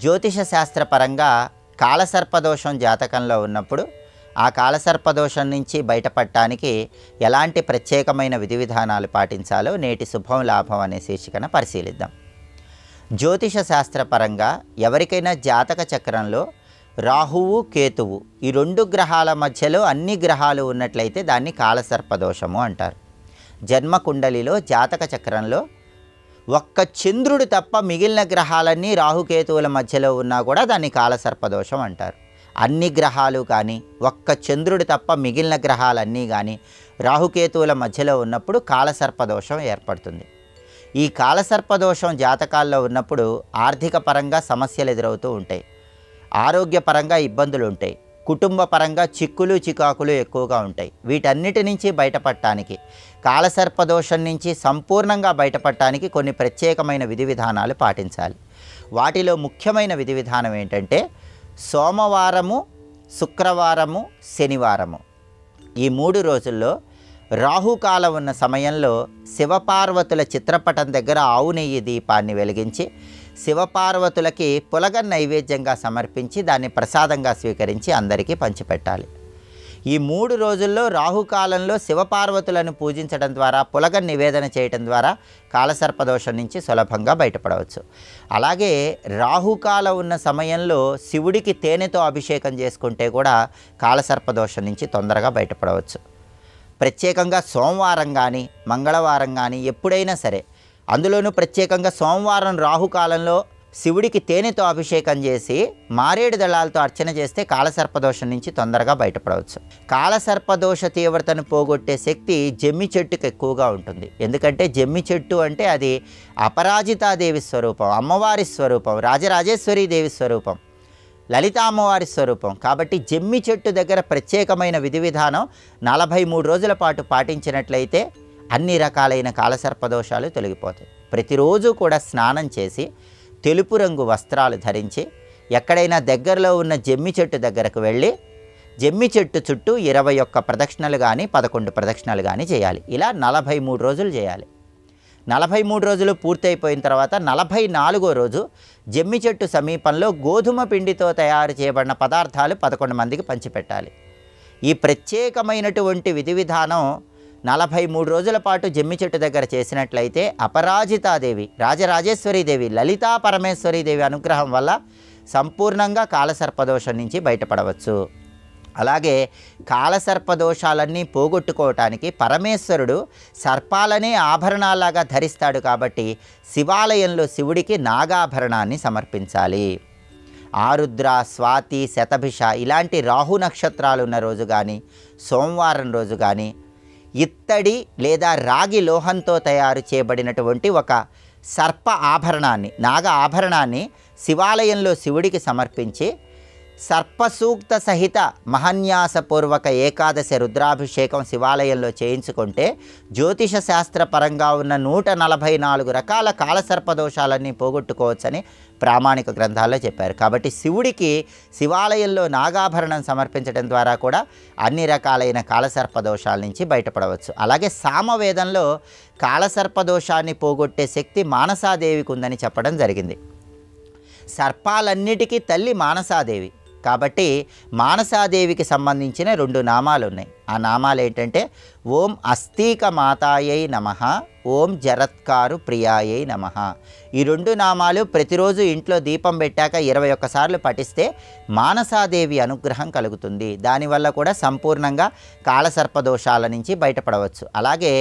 జ్యోతిష శాస్త్రపరంగా కాలసర్పదోషం జాతకంలో ఉన్నప్పుడు ఆ కాలసర్పదోషం నుంచి బయటపడటానికి ఎలాంటి ప్రత్యేకమైన విధి విధానాలు పాటించాలో నేటి శుభం లాభం అనే శీర్షికన పరిశీలిద్దాం. జ్యోతిష శాస్త్రపరంగా ఎవరికైనా జాతక చక్రంలో రాహువు కేతువు ఈ రెండు గ్రహాల మధ్యలో అన్ని గ్రహాలు ఉన్నట్లయితే దాన్ని కాలసర్పదోషము అంటారు. జన్మకుండలిలో జాతక చక్రంలో ఒక్క చంద్రుడు తప్ప మిగిలిన గ్రహాలన్నీ రాహుకేతువుల మధ్యలో ఉన్నా కూడా దాన్ని కాలసర్పదోషం అంటారు. అన్ని గ్రహాలు కానీ ఒక్క చంద్రుడు తప్ప మిగిలిన గ్రహాలన్నీ కానీ రాహుకేతువుల మధ్యలో ఉన్నప్పుడు కాలసర్పదోషం ఏర్పడుతుంది. ఈ కాలసర్పదోషం జాతకాల్లో ఉన్నప్పుడు ఆర్థిక పరంగా సమస్యలు ఎదురవుతూ ఉంటాయి, ఆరోగ్యపరంగా ఇబ్బందులు ఉంటాయి, కుటుంబ పరంగా చిక్కులు చికాకులు ఎక్కువగా ఉంటాయి. వీటన్నిటి నుంచి బయటపడటానికి కాలసర్పదోషం నుంచి సంపూర్ణంగా బయటపడటానికి కొన్ని ప్రత్యేకమైన విధి విధానాలు పాటించాలి. వాటిలో ముఖ్యమైన విధి విధానం ఏంటంటే సోమవారము, శుక్రవారము, శనివారము ఈ 3 రోజుల్లో రాహుకాలం ఉన్న సమయంలో శివపార్వతుల చిత్రపటం దగ్గర ఆవు నెయ్యి దీపాన్ని వెలిగించి శివపార్వతులకి పులగ నైవేద్యంగా సమర్పించి దాన్ని ప్రసాదంగా స్వీకరించి అందరికీ పంచిపెట్టాలి. ఈ 3 రోజుల్లో రాహుకాలంలో శివపార్వతులను పూజించడం ద్వారా పులగ నివేదన చేయడం ద్వారా కాలసర్పదోషం నుంచి సులభంగా బయటపడవచ్చు. అలాగే రాహుకాలం ఉన్న సమయంలో శివుడికి తేనెతో అభిషేకం చేసుకుంటే కూడా కాలసర్పదోషం నుంచి తొందరగా బయటపడవచ్చు. ప్రత్యేకంగా సోమవారం కానీ మంగళవారం కానీ ఎప్పుడైనా సరే, అందులోనూ ప్రత్యేకంగా సోమవారం రాహుకాలంలో శివుడికి తేనెతో అభిషేకం చేసి మారేడు దళాలతో అర్చన చేస్తే కాలసర్పదోషం నుంచి తొందరగా బయటపడవచ్చు. కాలసర్పదోష తీవ్రతను పోగొట్టే శక్తి జమ్మి చెట్టుకు ఎక్కువగా ఉంటుంది. ఎందుకంటే జమ్మి చెట్టు అంటే అది అపరాజితాదేవి స్వరూపం, అమ్మవారి స్వరూపం, రాజరాజేశ్వరీ దేవి స్వరూపం, లలిత అమ్మవారి స్వరూపం. కాబట్టి జమ్మి చెట్టు దగ్గర ప్రత్యేకమైన విధి విధానం 43 రోజుల పాటు పాటించినట్లయితే అన్ని రకాలైన కాలసర్పదోషాలు తొలగిపోతాయి. ప్రతిరోజు కూడా స్నానం చేసి తెలుపు రంగు వస్త్రాలు ధరించి ఎక్కడైనా దగ్గరలో ఉన్న జమ్మి చెట్టు దగ్గరకు వెళ్ళి జమ్మి చెట్టు చుట్టూ 21 ప్రదక్షిణలు కానీ 11 ప్రదక్షిణలు కానీ చేయాలి. ఇలా 43 రోజులు చేయాలి. 43 రోజులు పూర్తయిపోయిన తర్వాత 44వ రోజు జమ్మి చెట్టు సమీపంలో గోధుమ పిండితో తయారు చేయబడిన పదార్థాలు 11 మందికి పంచిపెట్టాలి. ఈ ప్రత్యేకమైనటువంటి విధి విధానం 43 రోజుల పాటు జమ్మి చెట్టు దగ్గర చేసినట్లయితే అపరాజితాదేవి, రాజరాజేశ్వరీదేవి, లలితా పరమేశ్వరీదేవి అనుగ్రహం వల్ల సంపూర్ణంగా కాలసర్పదోషం నుంచి బయటపడవచ్చు. అలాగే కాలసర్పదోషాలన్నీ పోగొట్టుకోవటానికి పరమేశ్వరుడు సర్పాలనే ఆభరణాలాగా ధరిస్తాడు. కాబట్టి శివాలయంలో శివుడికి నాగాభరణాన్ని సమర్పించాలి. ఆరుద్ర, స్వాతి, శతభిష ఇలాంటి రాహు నక్షత్రాలు ఉన్న రోజు కానీ సోమవారం రోజు కానీ ఇత్తడి లేదా రాగి లోహంతో తయారు చేయబడినటువంటి ఒక సర్ప ఆభరణాన్ని, నాగ ఆభరణాన్ని శివాలయంలో శివుడికి సమర్పించి సర్పసూక్త సహిత మహన్యాసపూర్వక ఏకాదశి రుద్రాభిషేకం శివాలయంలో చేయించుకుంటే జ్యోతిష శాస్త్రపరంగా ఉన్న 144 రకాల కాలసర్పదోషాలన్నీ పోగొట్టుకోవచ్చని ప్రామాణిక గ్రంథాల్లో చెప్పారు. కాబట్టి శివుడికి శివాలయంలో నాగాభరణం సమర్పించడం ద్వారా కూడా అన్ని రకాలైన కాలసర్పదోషాల నుంచి బయటపడవచ్చు. అలాగే సామవేదంలో కాలసర్పదోషాన్ని పోగొట్టే శక్తి మానసాదేవికి ఉందని చెప్పడం జరిగింది. సర్పాలన్నిటికీ తల్లి మానసాదేవి. కాబట్టి మానసాదేవికి సంబంధించిన 2 నామాలు ఉన్నాయి. ఆ నామాలు ఏంటంటే ఓం అస్తీక మాతాయై నమః, ఓం జరత్కారు ప్రియాయై నమః. ఈ 2 నామాలు ప్రతిరోజు ఇంట్లో దీపం పెట్టాక 21 సార్లు పఠిస్తే మానసాదేవి అనుగ్రహం కలుగుతుంది. దానివల్ల కూడా సంపూర్ణంగా కాలసర్పదోషాల నుంచి బయటపడవచ్చు. అలాగే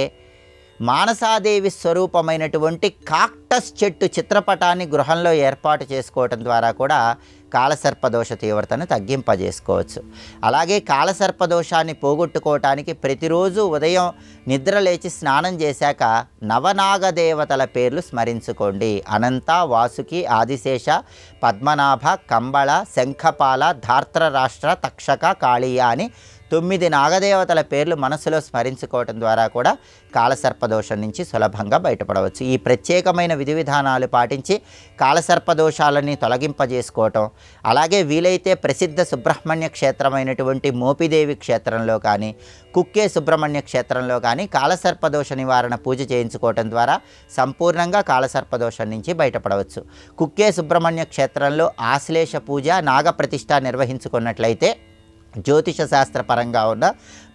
మానసాదేవి స్వరూపమైనటువంటి కాక్టస్ చెట్టు చిత్రపటాన్ని గృహంలో ఏర్పాటు చేసుకోవటం ద్వారా కూడా కాలసర్పదోష తీవ్రతను తగ్గింపజేసుకోవచ్చు. అలాగే కాలసర్పదోషాన్ని పోగొట్టుకోవటానికి ప్రతిరోజు ఉదయం నిద్ర లేచి స్నానం చేశాక నవనాగదేవతల పేర్లు స్మరించుకోండి. అనంత, వాసుకి, ఆదిశేష, పద్మనాభ, కంబళ, శంఖపాల, ధార్త్రరాష్ట్ర, తక్షక, కాళీయ అని 9 నాగదేవతల పేర్లు మనసులో స్మరించుకోవటం ద్వారా కూడా కాలసర్పదోషం నుంచి సులభంగా బయటపడవచ్చు. ఈ ప్రత్యేకమైన విధి విధానాలు పాటించి కాలసర్పదోషాలని తొలగింపజేసుకోవటం, అలాగే వీలైతే ప్రసిద్ధ సుబ్రహ్మణ్య క్షేత్రమైనటువంటి మోపిదేవి క్షేత్రంలో కానీ, కుక్కే సుబ్రహ్మణ్య క్షేత్రంలో కానీ కాలసర్పదోష నివారణ పూజ చేయించుకోవటం ద్వారా సంపూర్ణంగా కాలసర్పదోషం నుంచి బయటపడవచ్చు. కుక్కే సుబ్రహ్మణ్య క్షేత్రంలో ఆశ్లేష పూజ, నాగప్రతిష్ఠ నిర్వహించుకున్నట్లయితే జ్యోతిష శాస్త్రపరంగా ఉన్న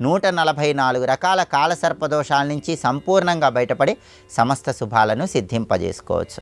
144 రకాల కాలసర్పదోషాల నుంచి సంపూర్ణంగా బయటపడి సమస్త శుభాలను సిద్ధింపజేసుకోవచ్చు.